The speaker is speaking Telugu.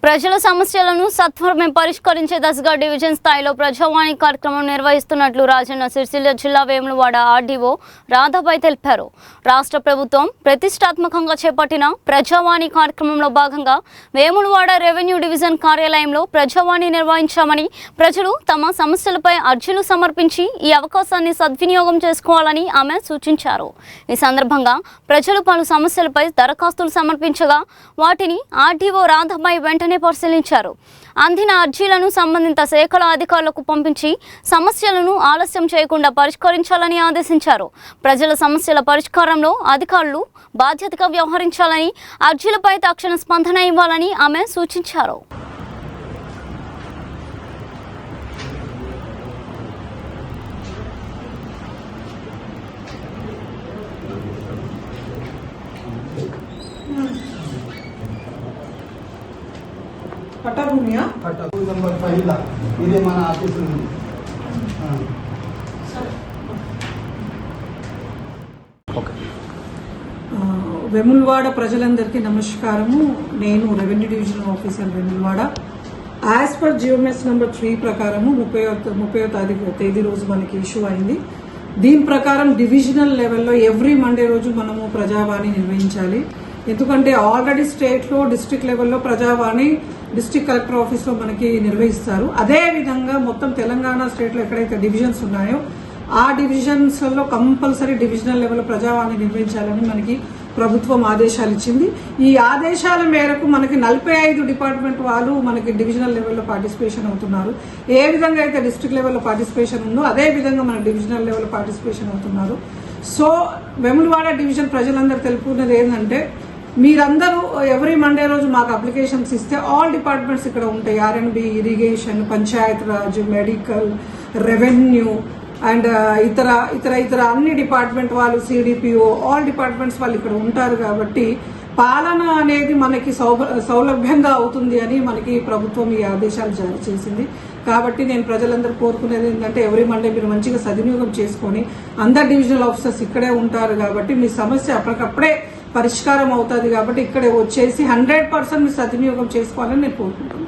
ప్రజల సమస్యలను సత్వరమే పరిష్కరించే దశగా డివిజన్ స్థాయిలో ప్రజావాణి కార్యక్రమం నిర్వహిస్తున్నట్లు రాజన్న సిరిసిల్ల జిల్లా వేములవాడ ఆర్డీఓ రాధాబాయ్ తెలిపారు. రాష్ట్ర ప్రభుత్వం ప్రతిష్టాత్మకంగా చేపట్టిన ప్రజావాణి కార్యక్రమంలో భాగంగా వేములవాడ రెవెన్యూ డివిజన్ కార్యాలయంలో ప్రజావాణి నిర్వహించామని, ప్రజలు తమ సమస్యలపై అర్జీలు సమర్పించి ఈ అవకాశాన్ని సద్వినియోగం చేసుకోవాలని ఆమె సూచించారు. ఈ సందర్భంగా ప్రజలు పలు సమస్యలపై దరఖాస్తులు సమర్పించగా వాటిని ఆర్డీఓ రాధాబాయ్ వెంటనే పరిశీలించారు. అందిన అర్జీలను సంబంధిత శాఖల అధికారులకు పంపించి సమస్యలను ఆలస్యం చేయకుండా పరిష్కరించాలని ఆదేశించారు. ప్రజల సమస్యల పరిష్కారంలో అధికారులు బాధ్యతగా వ్యవహరించాలని, అర్జీలపై తక్షణ స్పందన ఇవ్వాలని ఆమె సూచించారు. పట్టభూమియా పట్టభూమి నెంబర్ 5 ఇదే మన ఆఫీసు. వెములవాడ ప్రజలందరికీ నమస్కారము. నేను revenue division officer Vemulawada. As per G O Ms number 3 ప్రకారము 30వ తేదీ రోజు మనకి ఇష్యూ అయింది. దీని ప్రకారం డివిజనల్ లెవెల్లో ఎవ్రీ మండే రోజు మనము ప్రజావాణి నిర్వహించాలి. ఎందుకంటే ఆల్రెడీ స్టేట్లో డిస్ట్రిక్ట్ లెవెల్లో ప్రజావాణి డిస్ట్రిక్ట్ కలెక్టర్ ఆఫీస్లో మనకి నిర్వహిస్తారు. అదే విధంగా మొత్తం తెలంగాణ స్టేట్లో ఎక్కడైతే డివిజన్స్ ఉన్నాయో ఆ డివిజన్స్లో కంపల్సరీ డివిజనల్ లెవెల్లో ప్రజావాణి నిర్వహించాలని మనకి ప్రభుత్వం ఆదేశాలు ఇచ్చింది. ఈ ఆదేశాల మేరకు మనకి 45 డిపార్ట్మెంట్ వాళ్ళు మనకి డివిజనల్ లెవెల్లో పార్టిసిపేషన్ అవుతున్నారు. ఏ విధంగా అయితే డిస్ట్రిక్ట్ లెవెల్లో పార్టిసిపేషన్ ఉందో అదే విధంగా మన డివిజనల్ లెవెల్లో పార్టిసిపేషన్ అవుతున్నారు. సో వెములవాడ డివిజన్ ప్రజలందరూ తెలుపుకున్నది ఏంటంటే, మీరందరూ ఎవ్రీ మండే రోజు మాకు అప్లికేషన్స్ ఇస్తే ఆల్ డిపార్ట్మెంట్స్ ఇక్కడ ఉంటాయి. ఆర్ఎండ్బి, irrigation, Panchayat Raj, medical, revenue and ఇతర అన్ని డిపార్ట్మెంట్ వాళ్ళు, సిడిపిఓ, ఆల్ డిపార్ట్మెంట్స్ వాళ్ళు ఇక్కడ ఉంటారు. కాబట్టి పాలన అనేది మనకి సౌలభ్యంగా అవుతుంది అని మనకి ప్రభుత్వం ఈ ఆదేశాలు జారీ చేసింది. కాబట్టి నేను ప్రజలందరూ కోరుకునేది ఏంటంటే, ఎవ్రీ మండే మీరు మంచిగా సద్వినియోగం చేసుకొని, అందరు డివిజనల్ ఆఫీసర్స్ ఇక్కడే ఉంటారు కాబట్టి మీ సమస్య అప్పటికప్పుడే పరిష్కారం అవుతుంది. కాబట్టి ఇక్కడే వచ్చేసి 100% మీరు సద్వినియోగం చేసుకోవాలని నేను కోరుకుంటున్నాను.